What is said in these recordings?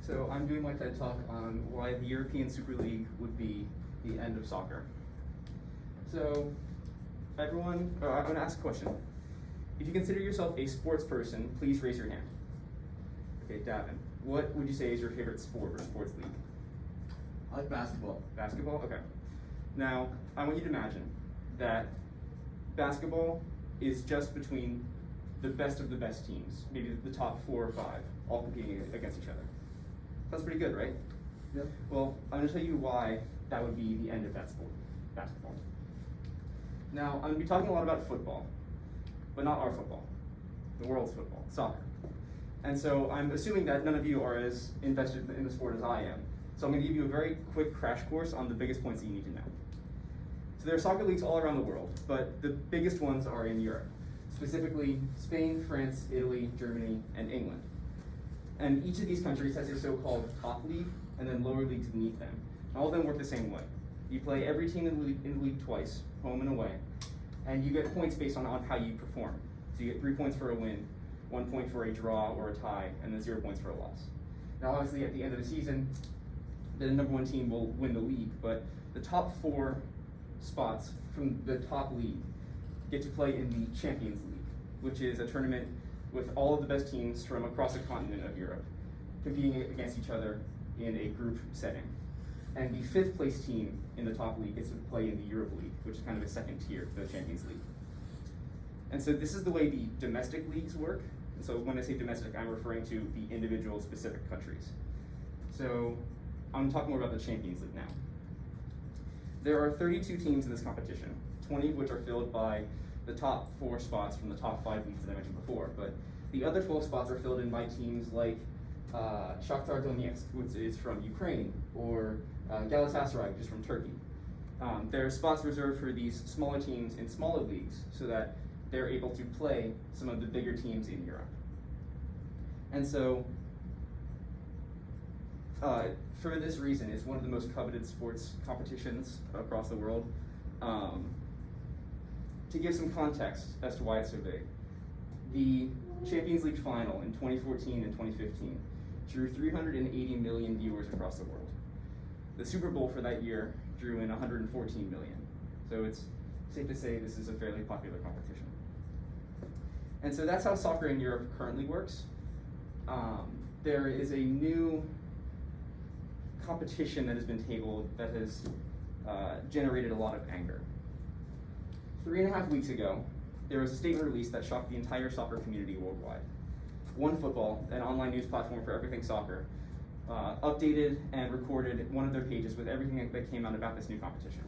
So I'm doing my TED Talk on why the European Super League would be the end of soccer. So everyone, I'm going to ask a question. If you consider yourself a sports person, please raise your hand. Okay, Davin, what would you say is your favorite sport or sports league? I like basketball. Basketball? Okay. Now, I want you to imagine that basketball is just between the best of the best teams, maybe the top 4 or 5, all competing against each other. That's pretty good, right? Yep. Well, I'm going to tell you why that would be the end of that sport, basketball. Now, I'm going to be talking a lot about football, but not our football, the world's football, soccer. And so I'm assuming that none of you are as invested in the sport as I am. So I'm going to give you a very quick crash course on the biggest points that you need to know. So there are soccer leagues all around the world, but the biggest ones are in Europe, specifically Spain, France, Italy, Germany, and England. And each of these countries has a so-called top league and then lower leagues beneath them. All of them work the same way. You play every team in the league twice, home and away, and you get points based on how you perform. So you get 3 points for a win, 1 point for a draw or a tie, and then 0 points for a loss. Now obviously at the end of the season, the number 1 team will win the league, but the top 4 spots from the top league get to play in the Champions League, which is a tournament with all of the best teams from across the continent of Europe competing against each other in a group setting. And the 5th place team in the top league gets to play in the Europa League, which is kind of a second tier to the Champions League. And so this is the way the domestic leagues work. And so when I say domestic, I'm referring to the individual specific countries. So I'm talking more about the Champions League now. There are 32 teams in this competition, 20 of which are filled by the top 4 spots from the top 5 leagues that I mentioned before. But the other 12 spots are filled in by teams like Shakhtar Donetsk, which is from Ukraine, or Galatasaray, which is from Turkey. There are spots reserved for these smaller teams in smaller leagues so that they're able to play some of the bigger teams in Europe. And so, for this reason, it's one of the most coveted sports competitions across the world. To give some context as to why it's so big, the Champions League final in 2014 and 2015 drew 380 million viewers across the world. The Super Bowl for that year drew in 114 million. So it's safe to say this is a fairly popular competition. And so that's how soccer in Europe currently works. There is a new competition that has been tabled that has generated a lot of anger. 3.5 weeks ago, there was a statement released that shocked the entire soccer community worldwide. OneFootball, an online news platform for everything soccer, updated and recorded one of their pages with everything that came out about this new competition.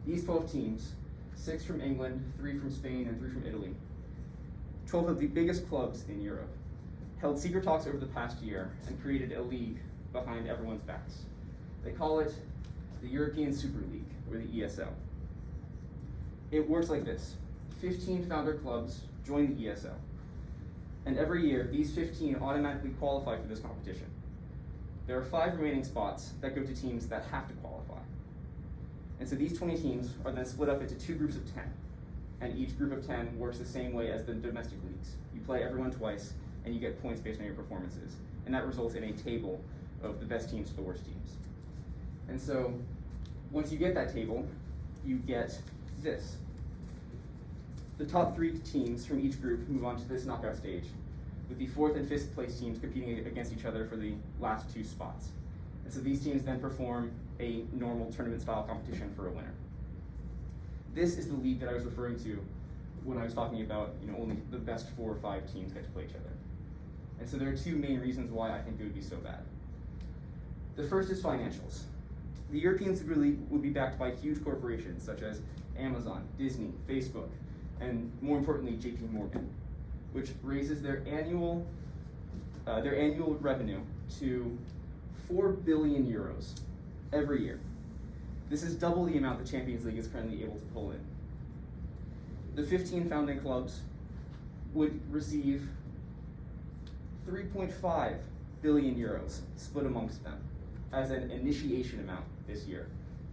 These 12 teams, 6 from England, 3 from Spain, and 3 from Italy, 12 of the biggest clubs in Europe, held secret talks over the past year and created a league behind everyone's backs. They call it the European Super League, or the ESL. It works like this. 15 founder clubs join the ESL. And every year, these 15 automatically qualify for this competition. There are 5 remaining spots that go to teams that have to qualify. And so these 20 teams are then split up into 2 groups of 10. And each group of 10 works the same way as the domestic leagues. You play everyone twice, and you get points based on your performances. And that results in a table of the best teams to the worst teams. And so once you get that table, you get this. The top 3 teams from each group move on to this knockout stage, with the 4th and 5th place teams competing against each other for the last 2 spots. And so these teams then perform a normal tournament style competition for a winner. This is the league that I was referring to when I was talking about, only the best 4 or 5 teams get to play each other. And so there are 2 main reasons why I think it would be so bad. The first is financials. The European Super League would be backed by huge corporations such as Amazon, Disney, Facebook, and more importantly, JP Morgan, which raises their annual revenue to 4 billion euros every year. This is double the amount the Champions League is currently able to pull in. The 15 founding clubs would receive 3.5 billion euros split amongst them as an initiation amount this year.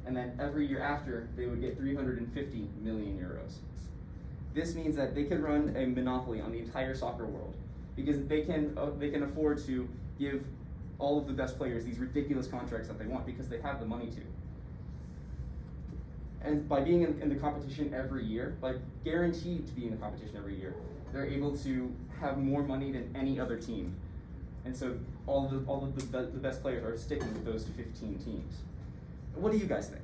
And then every year after, they would get 350 million euros. This means that they could run a monopoly on the entire soccer world because they can afford to give all of the best players these ridiculous contracts that they want because they have the money to. And by being in the competition every year, like guaranteed to be in the competition every year, they're able to have more money than any other team. And so all of the best players are sticking with those 15 teams. What do you guys think?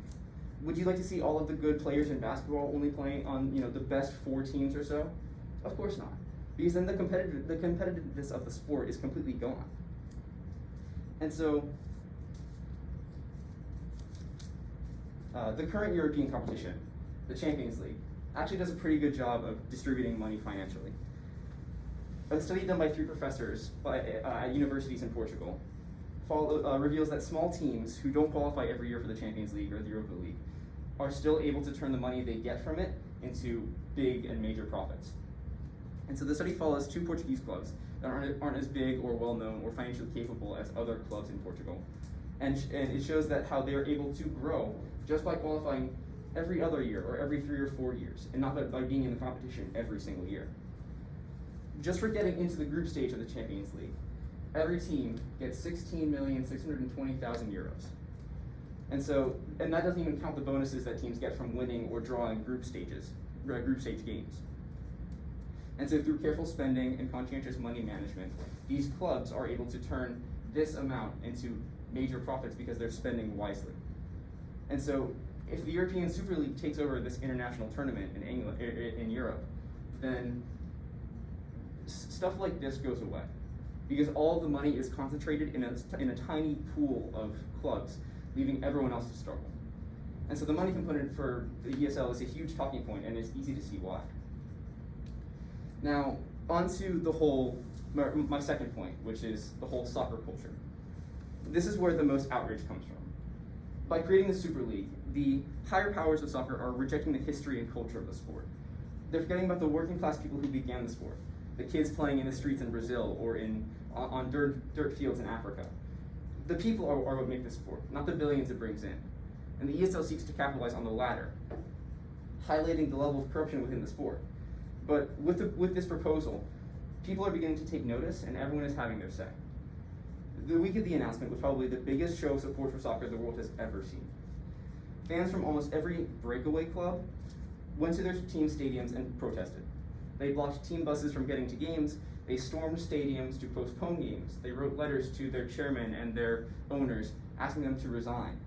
Would you like to see all of the good players in basketball only playing on the best 4 teams or so? Of course not, because then the competitiveness of the sport is completely gone. And so the current European competition, the Champions League, actually does a pretty good job of distributing money financially. A study done by 3 professors at universities in Portugal reveals that small teams who don't qualify every year for the Champions League or the Europa League are still able to turn the money they get from it into big and major profits. And so the study follows 2 Portuguese clubs that aren't as big or well-known or financially capable as other clubs in Portugal. And it shows that how they are able to grow just by qualifying every other year or every 3 or 4 years, and not by being in the competition every single year. Just for getting into the group stage of the Champions League, every team gets 16,620,000 euros. And that doesn't even count the bonuses that teams get from winning or drawing group stage games. And so through careful spending and conscientious money management, these clubs are able to turn this amount into major profits because they're spending wisely. And so if the European Super League takes over this international tournament in Europe, then stuff like this goes away, because all the money is concentrated in a tiny pool of clubs, leaving everyone else to struggle. And so the money component for the ESL is a huge talking point, and it's easy to see why. Now, onto my second point, which is the whole soccer culture. This is where the most outrage comes from. By creating the Super League, the higher powers of soccer are rejecting the history and culture of the sport. They're forgetting about the working class people who began the sport, the kids playing in the streets in Brazil or on dirt fields in Africa. The people are what make the sport, not the billions it brings in. And the ESL seeks to capitalize on the latter, highlighting the level of corruption within the sport. But with this proposal, people are beginning to take notice, and everyone is having their say. The week of the announcement was probably the biggest show of support for soccer the world has ever seen. Fans from almost every breakaway club went to their team stadiums and protested. They blocked team buses from getting to games. They stormed stadiums to postpone games. They wrote letters to their chairman and their owners asking them to resign.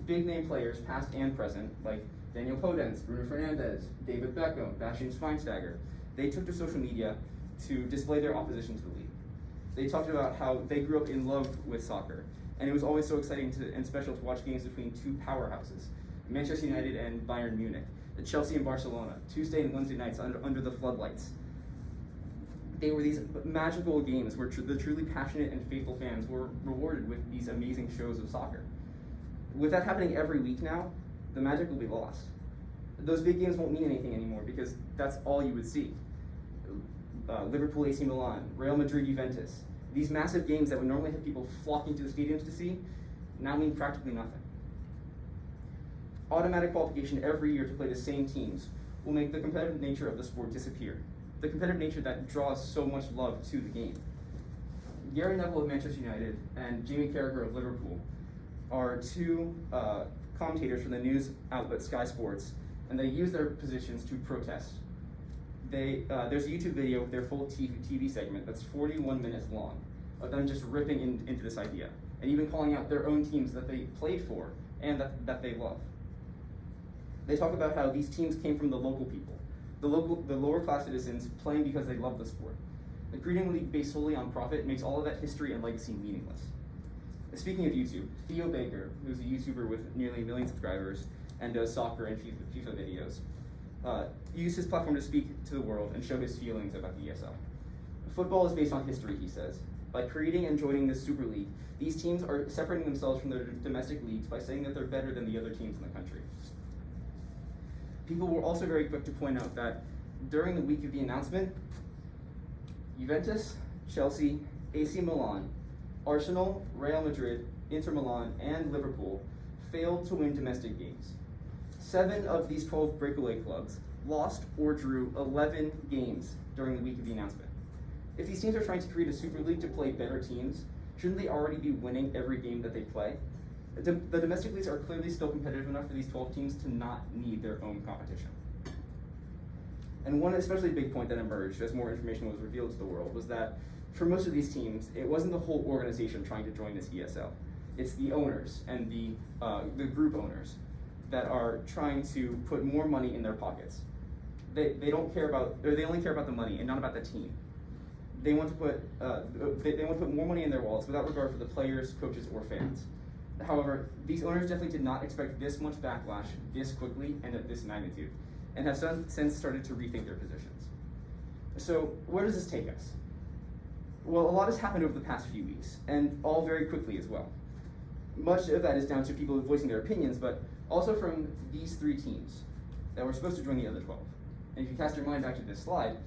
Big name players, past and present, like Daniel Podence, Bruno Fernandes, David Beckham, Bastian Schweinsteiger, they took to social media to display their opposition to the league. They talked about how they grew up in love with soccer, and it was always so exciting and special to watch games between 2 powerhouses, Manchester United and Bayern Munich, the Chelsea and Barcelona, Tuesday and Wednesday nights under the floodlights. They were these magical games where the truly passionate and faithful fans were rewarded with these amazing shows of soccer. With that happening every week now, the magic will be lost. Those big games won't mean anything anymore because that's all you would see. Liverpool, AC Milan, Real Madrid, Juventus. These massive games that would normally have people flocking to the stadiums to see now mean practically nothing. Automatic qualification every year to play the same teams will make the competitive nature of the sport disappear. The competitive nature that draws so much love to the game. Gary Neville of Manchester United and Jamie Carragher of Liverpool are 2 commentators from the news outlet Sky Sports, and they use their positions to protest. There's a YouTube video with their full TV segment that's 41 minutes long of them just ripping into this idea, and even calling out their own teams that they played for and that they love. They talk about how these teams came from the local people, the lower class citizens playing because they love the sport. The creating a league based solely on profit makes all of that history and legacy meaningless. Speaking of YouTube, Theo Baker, who's a YouTuber with nearly 1 million subscribers and does soccer and FIFA videos, used his platform to speak to the world and show his feelings about the ESL. Football is based on history, he says. By creating and joining this Super League, these teams are separating themselves from their domestic leagues by saying that they're better than the other teams in the country. People were also very quick to point out that during the week of the announcement, Juventus, Chelsea, AC Milan, Arsenal, Real Madrid, Inter Milan, and Liverpool failed to win domestic games. 7 of these 12 breakaway clubs lost or drew 11 games during the week of the announcement. If these teams are trying to create a Super League to play better teams, shouldn't they already be winning every game that they play? The domestic leagues are clearly still competitive enough for these 12 teams to not need their own competition. And one especially big point that emerged as more information was revealed to the world was that for most of these teams, it wasn't the whole organization trying to join this ESL. It's the owners and the group owners that are trying to put more money in their pockets. They don't care about, or they only care about the money and not about the team. They want to put more money in their wallets without regard for the players, coaches, or fans. However, these owners definitely did not expect this much backlash this quickly and at this magnitude, and have since started to rethink their positions. So where does this take us? Well, a lot has happened over the past few weeks, and all very quickly as well. Much of that is down to people voicing their opinions, but also from these 3 teams that were supposed to join the other 12. And if you cast your mind back to this slide,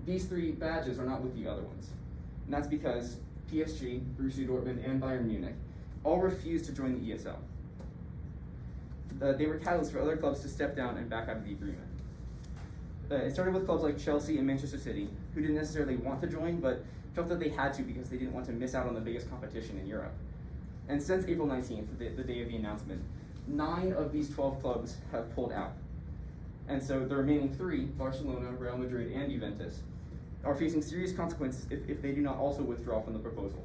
these 3 badges are not with the other ones. And that's because PSG, Borussia Dortmund, and Bayern Munich all refused to join the ESL. They were catalysts for other clubs to step down and back out of the agreement. It started with clubs like Chelsea and Manchester City, who didn't necessarily want to join, but felt that they had to because they didn't want to miss out on the biggest competition in Europe. And since April 19th, the day of the announcement, 9 of these 12 clubs have pulled out. And so the remaining 3, Barcelona, Real Madrid, and Juventus, are facing serious consequences if they do not also withdraw from the proposal.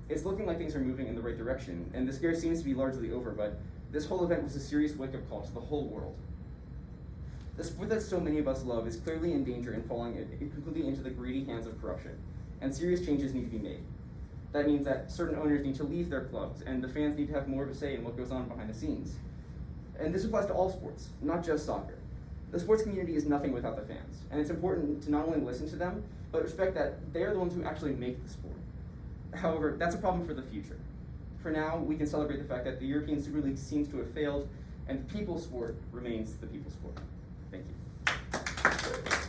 It's looking like things are moving in the right direction, and the scare seems to be largely over, but this whole event was a serious wake-up call to the whole world. The sport that so many of us love is clearly in danger in falling completely into the greedy hands of corruption, and serious changes need to be made. That means that certain owners need to leave their clubs, and the fans need to have more of a say in what goes on behind the scenes. And this applies to all sports, not just soccer. The sports community is nothing without the fans, and it's important to not only listen to them, but respect that they're the ones who actually make the sport. However, that's a problem for the future. For now, we can celebrate the fact that the European Super League seems to have failed, and the people's sport remains the people's sport. Thank you.